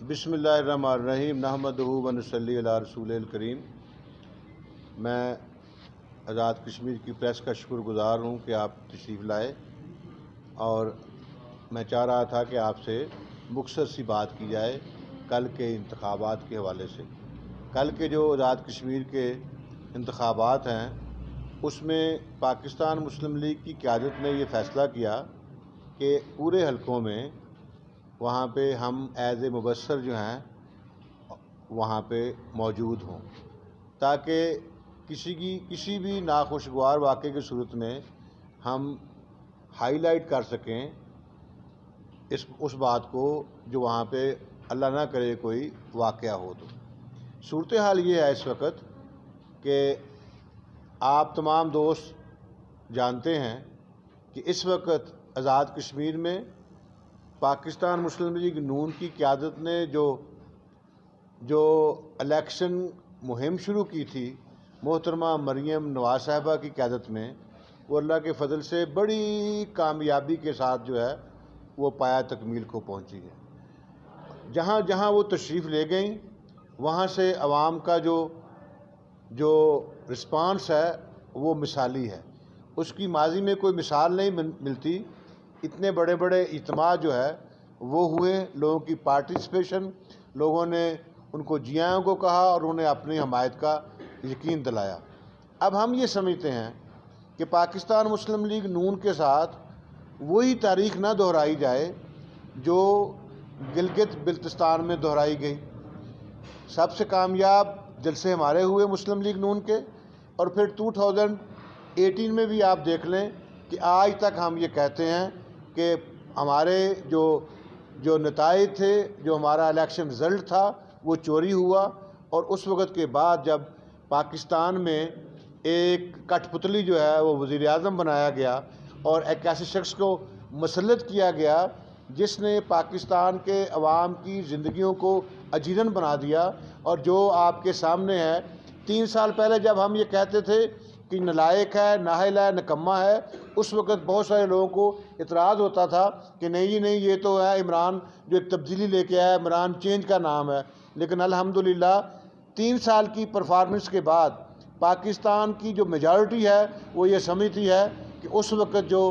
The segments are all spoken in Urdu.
بسم اللہ الرحمن الرحیم نحمدہ و نصلی علی رسول الکریم۔ میں آزاد کشمیر کی پریس کا شکر گزار ہوں کہ آپ تشریف لائے، اور میں چاہ رہا تھا کہ آپ سے مختصر سی بات کی جائے کل کے انتخابات کے حوالے سے۔ کل کے جو آزاد کشمیر کے انتخابات ہیں اس میں پاکستان مسلم لیگ کی قیادت نے یہ فیصلہ کیا کہ پورے حلقوں میں وہاں پہ ہم ایز اے مبصر جو ہیں وہاں پہ موجود ہوں، تاکہ کسی بھی ناخوشگوار واقعے کی صورت میں ہم ہائی لائٹ کر سکیں اس بات کو جو وہاں پہ اللہ نہ کرے کوئی واقعہ ہو۔ تو صورتحال یہ ہے اس وقت کہ آپ تمام دوست جانتے ہیں کہ اس وقت آزاد کشمیر میں پاکستان مسلم لیگ نون کی قیادت نے جو الیکشن مہم شروع کی تھی محترمہ مریم نواز صاحبہ کی قیادت میں، وہ اللہ کے فضل سے بڑی کامیابی کے ساتھ جو ہے وہ پایہ تکمیل کو پہنچی ہے۔ جہاں جہاں وہ تشریف لے گئیں وہاں سے عوام کا جو رسپانس ہے وہ مثالی ہے، اس کی ماضی میں کوئی مثال نہیں ملتی۔ اتنے بڑے بڑے اجتماع جو ہے وہ ہوئے، لوگوں کی پارٹیسپیشن، لوگوں نے ان کو جی آئوں کو کہا اور انہیں اپنی حمایت کا یقین دلایا۔ اب ہم یہ سمجھتے ہیں کہ پاکستان مسلم لیگ نون کے ساتھ وہی تاریخ نہ دہرائی جائے جو گلگت بلتستان میں دہرائی گئی۔ سب سے کامیاب جلسے ہمارے ہوئے مسلم لیگ نون کے، اور پھر 2018 میں بھی آپ دیکھ لیں کہ آج تک ہم یہ کہتے ہیں کہ ہمارے جو نتائج تھے، جو ہمارا الیکشن رزلٹ تھا وہ چوری ہوا، اور اس وقت کے بعد جب پاکستان میں ایک کٹھ پتلی جو ہے وہ وزیر اعظم بنایا گیا اور ایک ایسے شخص کو مسلط کیا گیا جس نے پاکستان کے عوام کی زندگیوں کو اجیرن بنا دیا، اور جو آپ کے سامنے ہے 3 سال پہلے جب ہم یہ کہتے تھے کہ نالائق ہے، نااہل ہے، نکما ہے، اس وقت بہت سارے لوگوں کو اعتراض ہوتا تھا کہ نہیں جی نہیں، یہ تو ہے عمران جو تبدیلی لے کے آیا، عمران چینج کا نام ہے۔ لیکن الحمدللہ 3 سال کی پرفارمنس کے بعد پاکستان کی جو میجارٹی ہے وہ یہ سمجھتی ہے کہ اس وقت جو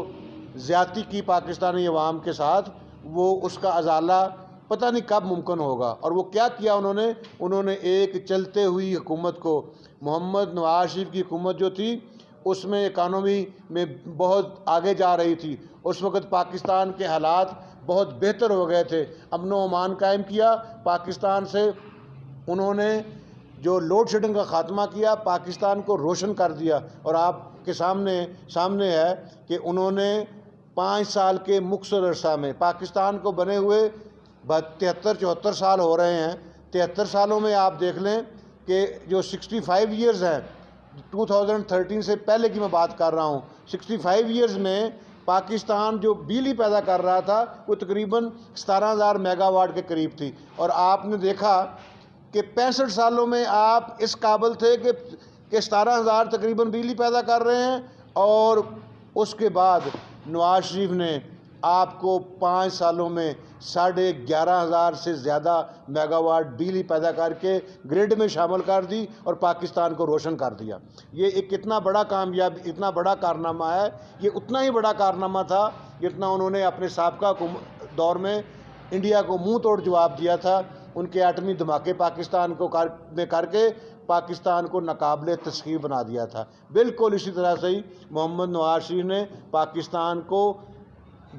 زیادتی کی پاکستانی عوام کے ساتھ وہ اس کا ازالہ پتہ نہیں کب ممکن ہوگا۔ اور وہ کیا کیا انہوں نے ایک چلتے ہوئی حکومت کو، محمد نواز شریف کی حکومت جو تھی اس میں اکانومی میں بہت آگے جا رہی تھی، اس وقت پاکستان کے حالات بہت بہتر ہو گئے تھے، امن و امان قائم کیا پاکستان سے، انہوں نے جو لوڈ شیڈنگ کا خاتمہ کیا، پاکستان کو روشن کر دیا۔ اور آپ کے سامنے ہے کہ انہوں نے 5 سال کے مختصر عرصہ میں پاکستان کو بنے ہوئے 73-74 سال ہو رہے ہیں، 73 سالوں میں آپ دیکھ لیں کہ جو 65 ایئرز ہیں، 2013 سے پہلے کی میں بات کر رہا ہوں، 65 ایئرز میں پاکستان جو بجلی پیدا کر رہا تھا وہ تقریباً 17,000 میگا واٹ کے قریب تھی، اور آپ نے دیکھا کہ 65 سالوں میں آپ اس قابل تھے کہ 17,000 تقریباً بجلی پیدا کر رہے ہیں، اور اس کے بعد نواز شریف نے آپ کو 5 سالوں میں 11,500 سے زیادہ میگا واٹ بجلی پیدا کر کے گریڈ میں شامل کر دی اور پاکستان کو روشن کر دیا۔ یہ ایک اتنا بڑا کارنامہ ہے، یہ اتنا ہی بڑا کارنامہ تھا جتنا انہوں نے اپنے سابقہ دور میں انڈیا کو منہ توڑ جواب دیا تھا، ان کے ایٹمی دھماکے پاکستان کو کر کے پاکستان کو ناقابل تسخیر بنا دیا تھا۔ بالکل اسی طرح سے ہی محمد نواز شریف نے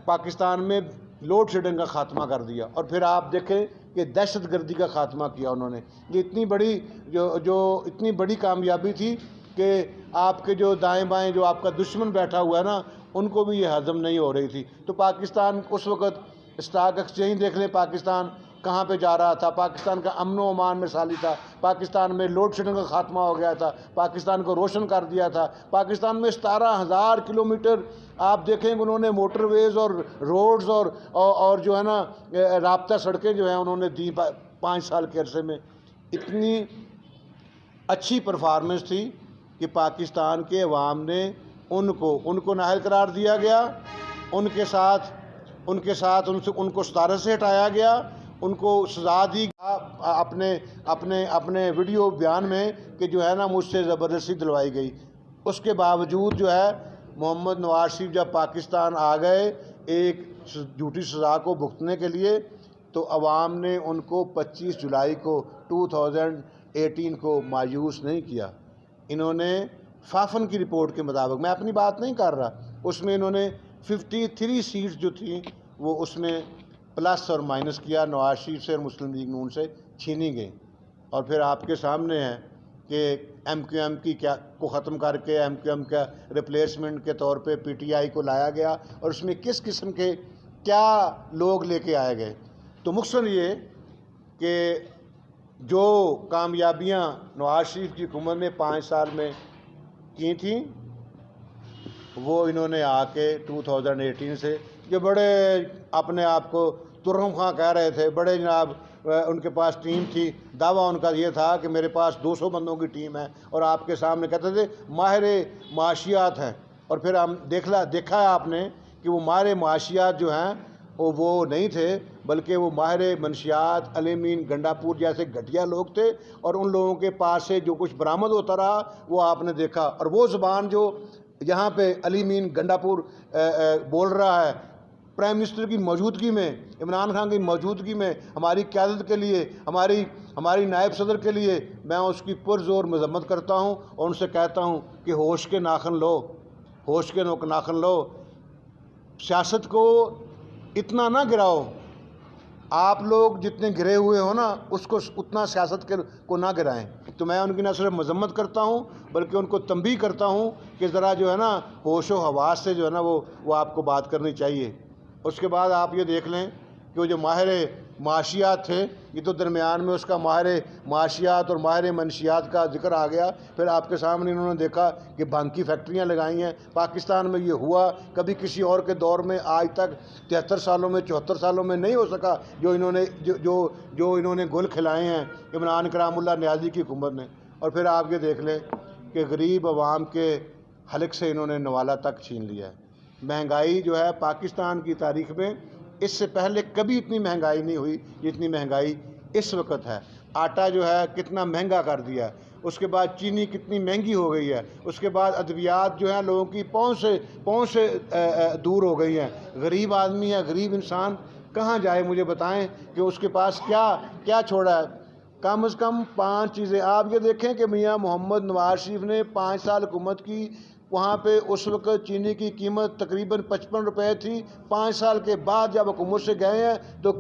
پاکستان میں لوڈ شیڈنگ کا خاتمہ کر دیا، اور پھر آپ دیکھیں کہ دہشت گردی کا خاتمہ کیا انہوں نے۔ یہ اتنی بڑی کامیابی تھی کہ آپ کے جو دائیں بائیں جو آپ کا دشمن بیٹھا ہوا ہے نا، ان کو بھی یہ ہضم نہیں ہو رہی تھی۔ تو پاکستان اس وقت اسٹاک ایکسچینج دیکھ لیں پاکستان کہاں پہ جا رہا تھا، پاکستان کا امن و امان مثالی تھا، پاکستان میں لوڈ شیڈنگ کا خاتمہ ہو گیا تھا، پاکستان کو روشن کر دیا تھا، پاکستان میں 17,000 کلومیٹر آپ دیکھیں کہ انہوں نے موٹر ویز اور روڈز اور جو ہے نا رابطہ سڑکیں جو ہیں انہوں نے دی 5 سال کے عرصے میں۔ اتنی اچھی پرفارمنس تھی کہ پاکستان کے عوام نے ان کو نااہل قرار دیا گیا، ان کو ستارے سے ہٹایا گیا، ان کو سزا دی اپنے ویڈیو بیان میں کہ جو ہے نا مجھ سے زبردستی دلوائی گئی. اس کے باوجود جو ہے محمد نواز شریف جب پاکستان آ گئے ایک جھوٹی سزا کو بھگتنے کے لیے، تو عوام نے ان کو 25 جولائی کو 2018 کو مایوس نہیں کیا. انہوں نے فافن کی رپورٹ کے مطابق، میں اپنی بات نہیں کر رہا، اس میں انہوں نے 53 سیٹس جو تھیں وہ اس میں پلس اور مائنس کیا، نواز شریف سے اور مسلم لیگ نون سے چھینی گئی. اور پھر آپ کے سامنے ہے کہ ایم کیو ایم کو ختم کر کے ایم کیو ایم کا ریپلیسمنٹ کے طور پہ پی ٹی آئی کو لایا گیا، اور اس میں کس قسم کے کیا لوگ لے کے آئے گئے. تو مختصر یہ کہ جو کامیابیاں نواز شریف کی حکومت نے 5 سال میں کی تھیں وہ انہوں نے آ کے 2018 سے جو بڑے اپنے آپ کو ترہم خاں کہہ رہے تھے، بڑے جناب ان کے پاس ٹیم تھی، دعویٰ ان کا یہ تھا کہ میرے پاس 200 بندوں کی ٹیم ہے، اور آپ کے سامنے کہتے تھے ماہر معاشیات ہیں. اور پھر ہم دیکھا ہے آپ نے کہ وہ ماہر معاشیات جو ہیں وہ نہیں تھے، بلکہ وہ ماہر منشیات علی مین گنڈاپور جیسے گھٹیا لوگ تھے، اور ان لوگوں کے پاس سے جو کچھ برآمد ہوتا رہا وہ آپ نے دیکھا. اور وہ زبان جو یہاں پہ علی مین گنڈاپور بول رہا ہے پرائم منسٹر کی موجودگی میں، عمران خان کی موجودگی میں، ہماری قیادت کے لیے، ہماری نائب صدر کے لیے، میں اس کی پرزور مذمت کرتا ہوں اور ان سے کہتا ہوں کہ ہوش کے ناخن لو. سیاست کو اتنا نہ گراؤ، آپ لوگ جتنے گرے ہوئے ہو نا اس کو اتنا سیاست کو نہ گرائیں. تو میں ان کی نہ صرف مذمت کرتا ہوں بلکہ ان کو تنبیہ کرتا ہوں کہ ذرا جو ہے نا ہوش و حواس سے جو ہے نا وہ آپ کو بات کرنی چاہیے. اس کے بعد آپ یہ دیکھ لیں کہ وہ جو ماہر معاشیات تھے، یہ تو درمیان میں اس کا ماہر معاشیات اور ماہر منشیات کا ذکر آ گیا. پھر آپ کے سامنے انہوں نے دیکھا کہ بھنگ کی فیکٹریاں لگائی ہیں پاکستان میں. یہ ہوا کبھی کسی اور کے دور میں آج تک 73 سالوں میں 74 سالوں میں نہیں ہو سکا جو انہوں نے گل کھلائے ہیں عمران کرام اللہ نیازی کی حکومت نے. اور پھر آپ یہ دیکھ لیں کہ غریب عوام کے حلق سے انہوں نے نوالا تک چھین لیا ہے. مہنگائی جو ہے پاکستان کی تاریخ میں اس سے پہلے کبھی اتنی مہنگائی نہیں ہوئی جتنی مہنگائی اس وقت ہے. آٹا جو ہے کتنا مہنگا کر دیا ہے، اس کے بعد چینی کتنی مہنگی ہو گئی ہے، اس کے بعد ادویات جو ہیں لوگوں کی پہنچ سے دور ہو گئی ہیں. غریب آدمی ہے، غریب انسان کہاں جائے؟ مجھے بتائیں کہ اس کے پاس کیا چھوڑا ہے. کم از کم 5 چیزیں آپ یہ دیکھیں کہ میاں محمد نواز شریف نے 5 سال حکومت کی. وہاں پہ اس وقت چینی کی قیمت تقریباً 55 روپے تھی. 5 سال کے بعد جب حکومت سے گئے ہیں تو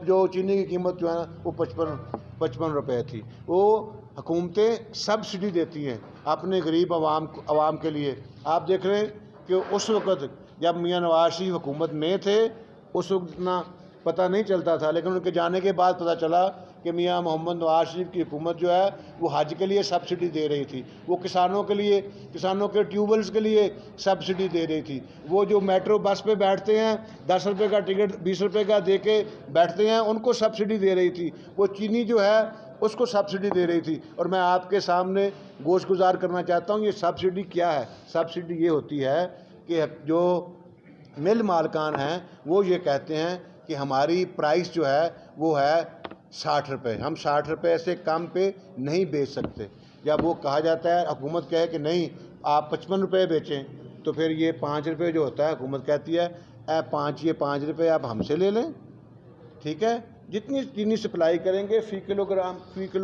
جو چینی کی قیمت جو ہے نا وہ 55 روپے تھی. وہ حکومتیں سبسڈی دیتی ہیں اپنے غریب عوام کے لیے. آپ دیکھ رہے ہیں کہ اس وقت جب میاں نواز شریف حکومت میں تھے اس وقت اتنا پتہ نہیں چلتا تھا، لیکن ان کے جانے کے بعد پتہ چلا کہ میاں محمد نواز شریف کی حکومت جو ہے وہ حج کے لیے سبسڈی دے رہی تھی، وہ کسانوں کے ٹیوب ویلز کے لیے سبسڈی دے رہی تھی. وہ جو میٹرو بس پہ بیٹھتے ہیں 10 روپے کا ٹکٹ 20 روپے کا دے کے بیٹھتے ہیں ان کو سبسڈی دے رہی تھی. وہ چینی جو ہے اس کو سبسڈی دے رہی تھی. اور میں آپ کے سامنے گوش گزار کرنا چاہتا ہوں یہ سبسڈی کیا ہے. سبسڈی یہ ہوتی ہے کہ جو مل مالکان ہیں وہ یہ کہتے ہیں کہ ہماری پرائس جو ہے وہ ہے 60 روپے، ہم 60 روپے سے کم پہ نہیں بیچ سکتے. جب وہ کہا جاتا ہے حکومت کہے کہ نہیں آپ 55 روپے بیچیں تو پھر یہ 5 روپے جو ہوتا ہے حکومت کہتی ہے یہ 5 روپے آپ ہم سے لے لیں، ٹھیک ہے. جتنی چینی سپلائی کریں گے فی کلو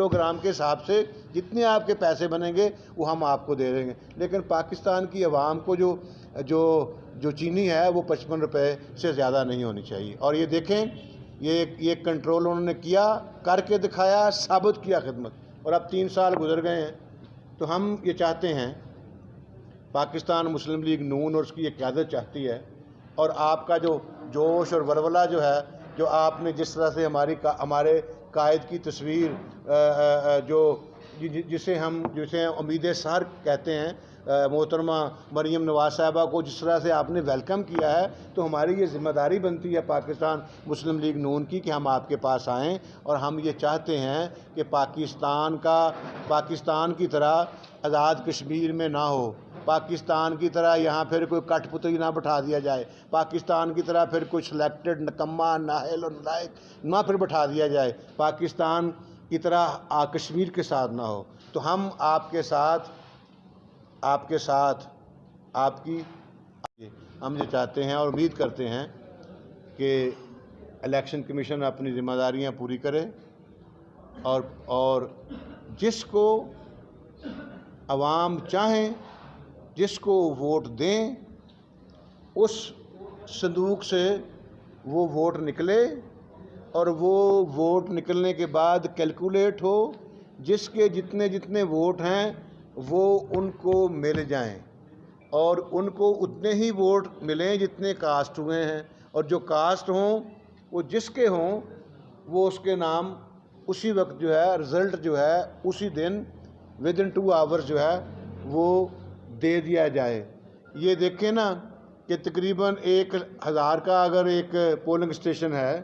گرام کے حساب سے جتنے آپ کے پیسے بنیں گے وہ ہم آپ کو دے دیں گے. لیکن پاکستان کی عوام کو جو چینی ہے وہ 55 روپے سے زیادہ نہیں ہونی چاہیے. اور یہ دیکھیں یہ کنٹرول انہوں نے کیا، کر کے دکھایا، ثابت کیا خدمت. اور اب 3 سال گزر گئے ہیں تو ہم یہ چاہتے ہیں پاکستان مسلم لیگ نون اور اس کی یہ قیادت چاہتی ہے، اور آپ کا جو جوش اور ولولہ جو ہے، جو آپ نے جس طرح سے ہمارے قائد کی تصویر جسے امید سحر کہتے ہیں، محترمہ مریم نواز صاحبہ کو جس طرح سے آپ نے ویلکم کیا ہے، تو ہماری یہ ذمہ داری بنتی ہے پاکستان مسلم لیگ نون کی کہ ہم آپ کے پاس آئیں. اور ہم یہ چاہتے ہیں کہ پاکستان کی طرح آزاد کشمیر میں نہ ہو. پاکستان کی طرح یہاں پھر کوئی کٹ پتری نہ بٹھا دیا جائے، پاکستان کی طرح پھر کوئی سلیکٹڈ نکما نااہل اور نالائق نہ پھر بٹھا دیا جائے، پاکستان کی طرح کشمیر کے ساتھ نہ ہو۔ تو ہم آپ کے ساتھ آپ کی ہم یہ چاہتے ہیں اور امید کرتے ہیں کہ الیکشن کمیشن اپنی ذمہ داریاں پوری کرے اور جس کو عوام چاہیں، جس کو ووٹ دیں، اس صندوق سے وہ ووٹ نکلے اور وہ ووٹ نکلنے کے بعد کیلکولیٹ ہو، جس کے جتنے ووٹ ہیں وہ ان کو مل جائیں اور ان کو اتنے ہی ووٹ ملیں جتنے کاسٹ ہوئے ہیں، اور جو کاسٹ ہوں وہ جس کے ہوں وہ اس کے نام اسی وقت جو ہے رزلٹ جو ہے اسی دن ودن 2 آورز جو ہے وہ دے دیا جائے۔ یہ دیکھیں نا کہ تقریباً 1000 کا اگر ایک پولنگ اسٹیشن ہے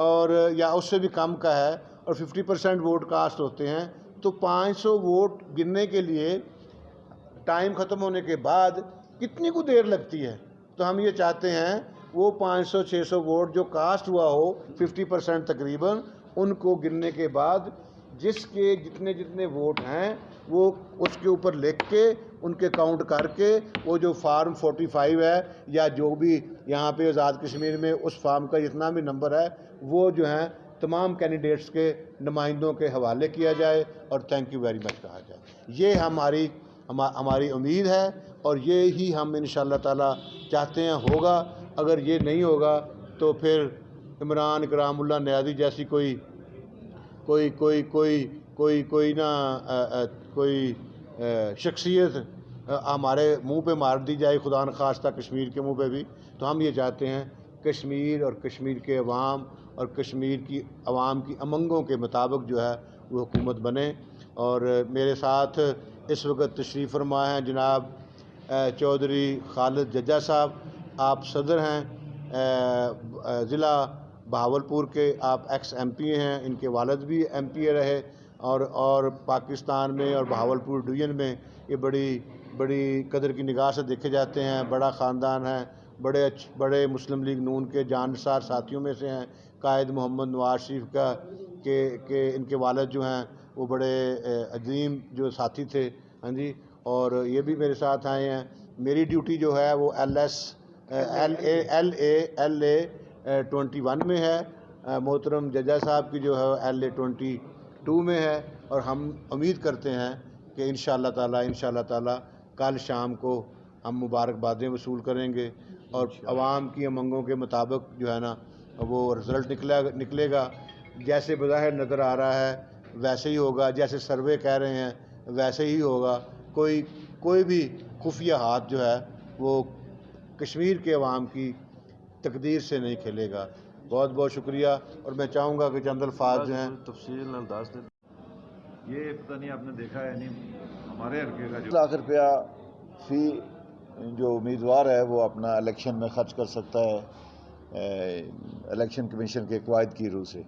اور یا اس سے بھی کم کا ہے اور 50% ووٹ کاسٹ ہوتے ہیں تو 500 ووٹ گننے کے لیے ٹائم ختم ہونے کے بعد کتنی کو دیر لگتی ہے۔ تو ہم یہ چاہتے ہیں وہ 500-600 ووٹ جو کاسٹ ہوا ہو 50% تقریباً، ان کو گننے کے بعد جس کے جتنے ووٹ ہیں وہ اس کے اوپر لکھ کے ان کے کاؤنٹ کر کے وہ جو فارم 45 ہے یا جو بھی یہاں پہ آزاد کشمیر میں اس فارم کا جتنا بھی نمبر ہے وہ جو ہیں تمام کینڈیڈیٹس کے نمائندوں کے حوالے کیا جائے اور تھینک یو ویری مچ کہا جائے۔ یہ ہماری امید ہے اور یہ ہی ہم انشاءاللہ تعالیٰ چاہتے ہیں ہوگا۔ اگر یہ نہیں ہوگا تو پھر عمران اکرام اللہ نیازی جیسی کوئی شخصیت ہمارے منہ پہ مار دی جائے، خدا نخواستہ کشمیر کے منہ پہ بھی۔ تو ہم یہ چاہتے ہیں کشمیر اور کشمیر کے عوام اور کشمیر کی عوام کی امنگوں کے مطابق جو ہے وہ حکومت بنے۔ اور میرے ساتھ اس وقت تشریف فرما ہیں جناب چودھری خالد ججا صاحب، آپ صدر ہیں ضلع بہاولپور کے، آپ ایکس ایم پی ہیں، ان کے والد بھی ایم پی رہے اور پاکستان میں اور بہاولپور ڈویژن میں یہ بڑی قدر کی نگاہ سے دیکھے جاتے ہیں، بڑا خاندان ہے، بڑے مسلم لیگ نون کے جانسار ساتھیوں میں سے ہیں، قائد محمد نواز شریف کا کہ ان کے والد جو ہیں وہ بڑے عظیم جو ساتھی تھے، ہاں جی، اور یہ بھی میرے ساتھ آئے ہیں۔ میری ڈیوٹی جو ہے وہ LA 21 میں ہے، محترم ججا صاحب کی جو ہے LA 22 میں ہے، اور ہم امید کرتے ہیں کہ انشاءاللہ تعالیٰ کل شام کو ہم مبارکبادیں وصول کریں گے اور عوام کی امنگوں کے مطابق جو ہے نا وہ رزلٹ نکلے گا، جیسے بظاہر نظر آ رہا ہے ویسے ہی ہوگا، جیسے سروے کہہ رہے ہیں ویسے ہی ہوگا۔ کوئی بھی خفیہ ہاتھ جو ہے وہ کشمیر کے عوام کی تقدیر سے نہیں کھیلے گا۔ بہت بہت شکریہ، اور میں چاہوں گا کہ چند الفاظ جو ہیں تفصیل انداز دیں۔ یہ پتہ نہیں آپ نے دیکھا ہے نہیں، ہمارے حلقے کا جو 1 لاکھ روپیہ فی جو امیدوار ہے وہ اپنا الیکشن میں خرچ کر سکتا ہے الیکشن کمیشن کے قواعد کی روح سے،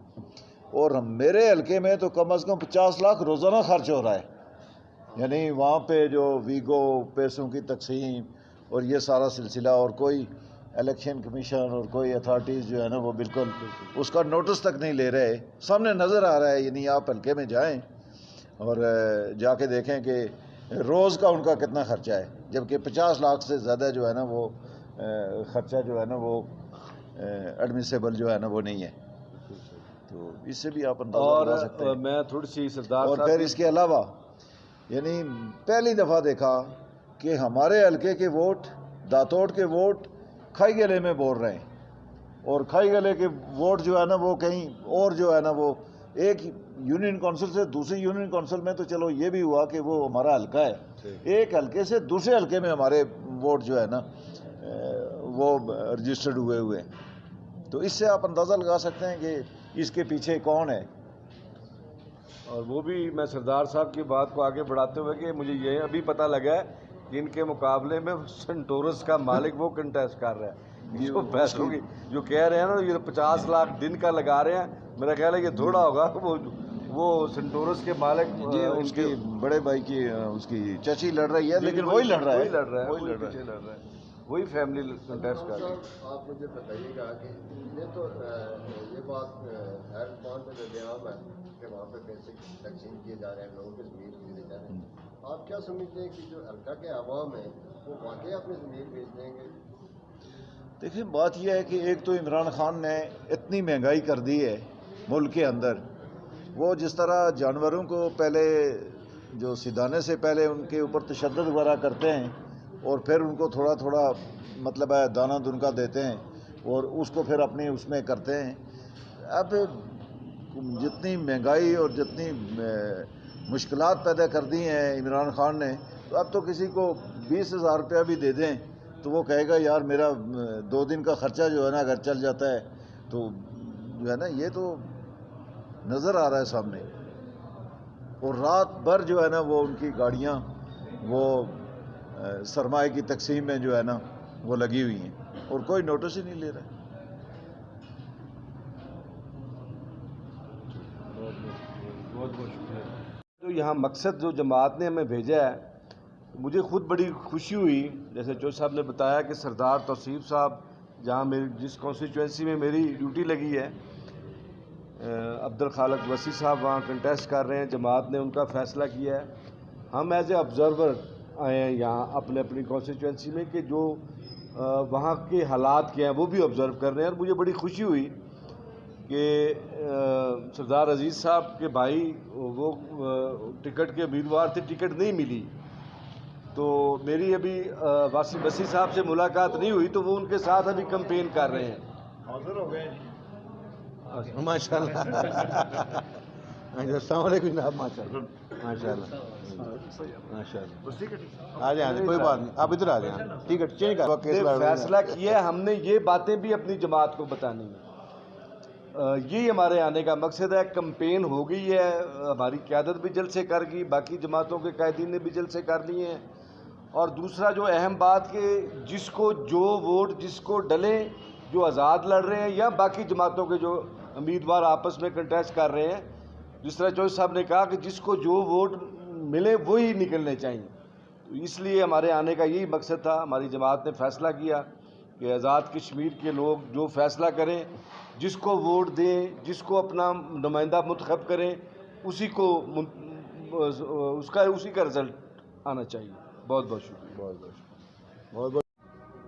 اور میرے حلقے میں تو کم از کم 50 لاکھ روزانہ خرچ ہو رہا ہے، یعنی وہاں پہ جو ویگو پیسوں کی تقسیم اور یہ سارا سلسلہ، اور کوئی الیکشن کمیشن اور کوئی اتھارٹیز جو ہے نا وہ بالکل اس کا نوٹس تک نہیں لے رہے۔ سامنے نظر آ رہا ہے، یعنی آپ حلقے میں جائیں اور جا کے دیکھیں کہ روز کا ان کا کتنا خرچہ ہے، جبکہ 50 لاکھ سے زیادہ جو ہے نا وہ خرچہ جو ہے نا وہ ایڈمیسیبل جو ہے نا وہ نہیں ہے۔ تو اس سے بھی آپ اندازہ لگا سکتے ہیں۔ اور میں تھوڑی سی سردار اور پھر اس کے علاوہ یعنی پہلی دفعہ دیکھا کہ ہمارے حلقے کے ووٹ، داتوڑ کے ووٹ کھائی گلے میں بول رہے ہیں، اور کھائی گلے کے ووٹ جو ہے نا وہ کہیں اور جو ہے نا وہ ایک یونین کونسل سے دوسری یونین کونسل میں، تو چلو یہ بھی ہوا کہ وہ ہمارا حلقہ ہے، ایک حلقے سے دوسرے حلقے میں ہمارے ووٹ جو ہے نا وہ رجسٹرڈ ہوئے ہیں۔ تو اس سے آپ اندازہ لگا سکتے ہیں کہ اس کے پیچھے کون ہے۔ اور وہ بھی میں سردار صاحب کی بات کو آگے بڑھاتے ہوئے کہ مجھے یہ ابھی پتہ لگا ہے کہ ان کے مقابلے میں سنٹورس کا مالک وہ کنٹیسٹ کر رہا ہے، جو پیسوں کی جو کہہ رہے ہیں نا، یہ 50 لاکھ دن کا لگا رہے ہیں، میرا خیال ہے یہ تھوڑا ہوگا، وہ سنٹورس کے مالک اس کے بڑے بھائی کی اس کی چچی لڑ رہی ہے، لیکن وہی لڑ رہا ہے، وہی فیملی کنٹیسٹ کر رہی ہے۔ آپ مجھے بتائیے گا کہ یہ تو یہ بات ہر پوائنٹ پہ بیان ہے کہ وہاں پہ پیسے تقسیم کیے جا رہے ہیں، لوگوں کے ضمیر بھیجے جا رہے ہیں، آپ کیا سمجھتے ہیں کہ جو حلقہ کے عوام ہیں وہ واقعی اپنے ضمیر بھیج دیں گے؟ دیکھیں بات یہ ہے کہ ایک تو عمران خان نے اتنی مہنگائی کر دی ہے ملک کے اندر، وہ جس طرح جانوروں کو پہلے جو سدانے سے پہلے ان کے اوپر تشدد وغیرہ کرتے ہیں اور پھر ان کو تھوڑا تھوڑا مطلب ہے دانہ دنکا دیتے ہیں اور اس کو پھر اپنی اس میں کرتے ہیں۔ اب جتنی مہنگائی اور جتنی مشکلات پیدا کر دی ہیں عمران خان نے، تو اب تو کسی کو 20,000 روپیہ بھی دے دیں تو وہ کہے گا یار میرا 2 دن کا خرچہ جو ہے نا اگر چل جاتا ہے تو جو ہے نا، یہ تو نظر آ رہا ہے سامنے۔ اور رات بھر جو ہے نا وہ ان کی گاڑیاں وہ سرمایہ کی تقسیم میں جو ہے نا وہ لگی ہوئی ہیں اور کوئی نوٹس ہی نہیں لے رہا۔ بہت بہت شکریہ۔ جو یہاں مقصد جو جماعت نے ہمیں بھیجا ہے، مجھے خود بڑی خوشی ہوئی، جیسے چودھری صاحب نے بتایا کہ سردار توصیف صاحب جہاں جس کانسٹیچوئنسی میں میری ڈیوٹی لگی ہے، عبد الخالق وسیع صاحب وہاں کنٹیسٹ کر رہے ہیں، جماعت نے ان کا فیصلہ کیا ہے۔ ہم ایز اے آبزرور آئے ہیں یہاں اپنی کانسٹیچوئنسی میں کہ جو وہاں کے حالات کیا ہیں وہ بھی آبزرو کر رہے ہیں، اور مجھے بڑی خوشی ہوئی کہ سردار عزیز صاحب کے بھائی وہ ٹکٹ کے امیدوار تھے، ٹکٹ نہیں ملی، تو میری ابھی وسیع صاحب سے ملاقات نہیں ہوئی، تو وہ ان کے ساتھ ابھی کمپین کر رہے ہیں۔ حاضر ہو گئے ماشاء اللہ۔ السلام علیکم جناب۔ ماشاء اللہ ماشاء اللہ ماشاء اللہ۔ آ جائیں کوئی بات نہیں، آپ ادھر آ جائیں، ٹھیک ہے چینج کر فیصلہ کیا ہے ہم نے، یہ باتیں بھی اپنی جماعت کو بتانی ہے، یہی ہمارے آنے کا مقصد ہے۔ کمپین ہو گئی ہے، ہماری قیادت بھی جلسے کر گئی، باقی جماعتوں کے قائدین نے بھی جلسے کر لیے ہیں، اور دوسرا جو اہم بات کہ جس کو جو ووٹ جس کو ڈلیں، جو آزاد لڑ رہے ہیں یا باقی جماعتوں کے جو امیدوار آپس میں کنٹیسٹ کر رہے ہیں، جس طرح چودھری صاحب نے کہا کہ جس کو جو ووٹ ملے وہی نکلنے چاہیے، تو اس لیے ہمارے آنے کا یہی مقصد تھا۔ ہماری جماعت نے فیصلہ کیا کہ آزاد کشمیر کے لوگ جو فیصلہ کریں، جس کو ووٹ دیں، جس کو اپنا نمائندہ منتخب کریں، اسی کا رزلٹ آنا چاہیے۔ بہت بہت شکریہ۔ بہت بہت شکریہ، بہت بہت۔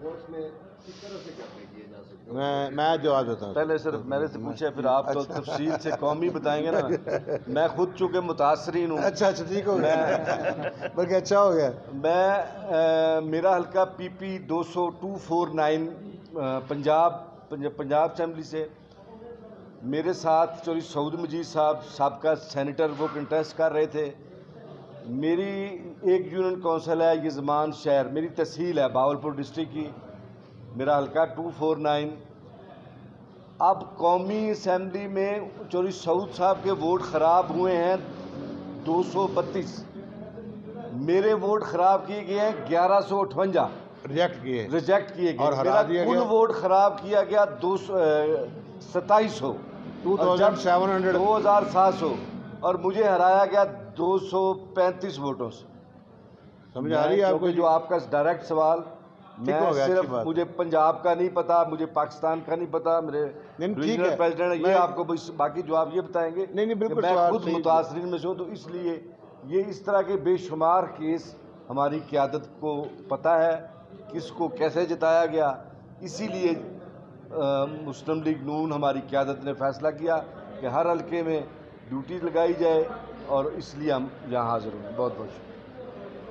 ووٹس میں کس طرح سے کرنے کیے جا سکتے ہیں؟ میں جواب دیتا ہوں۔ پہلے صرف میرے سے پوچھے، پھر آپ تو تفصیل سے قومی بتائیں گے نا، میں خود چونکہ متاثرین ہوں۔ اچھا ٹھیک ہو گیا، بلکہ اچھا ہو گیا۔ میرا حلقہ PP 20249 پنجاب اسمبلی سے، میرے ساتھ چودھری سعود مجید صاحب سابقہ سینیٹر وہ کنٹیسٹ کر رہے تھے۔ میری ایک یونین کونسل ہے یزمان شہر، میری تحصیل ہے بہاولپور ڈسٹرکٹ کی، میرا حلقہ 249۔ اب قومی اسمبلی میں چودھری سعود صاحب کے ووٹ خراب ہوئے ہیں 232، میرے ووٹ خراب کیے گئے ہیں 1158، ریجیکٹ کیے گئے، اور ہرا دیا کل گیا ووٹ خراب کیا گیا 2700، 2700، اور مجھے ہرایا گیا 235 ووٹوں سے۔ سمجھ آ رہی ہے آپ کو؟ جو آپ کا ڈائریکٹ سوال، میں صرف مجھے پنجاب کا نہیں پتا، مجھے پاکستان کا نہیں پتا، میرے ریجنل پریزیڈنٹ یہ آپ کو باقی جواب یہ بتائیں گے کہ میں خود متاثرین میں سے ہوں، تو اس لیے یہ اس طرح کے بے شمار کیس ہماری قیادت کو پتہ ہے کس کو کیسے جتایا گیا، اسی لیے مسلم لیگ نون ہماری قیادت نے فیصلہ کیا کہ ہر حلقے میں ڈیوٹی لگائی جائے، اور اس لیے ہم یہاں حاضر ہوئے۔ بہت بہت شکریہ۔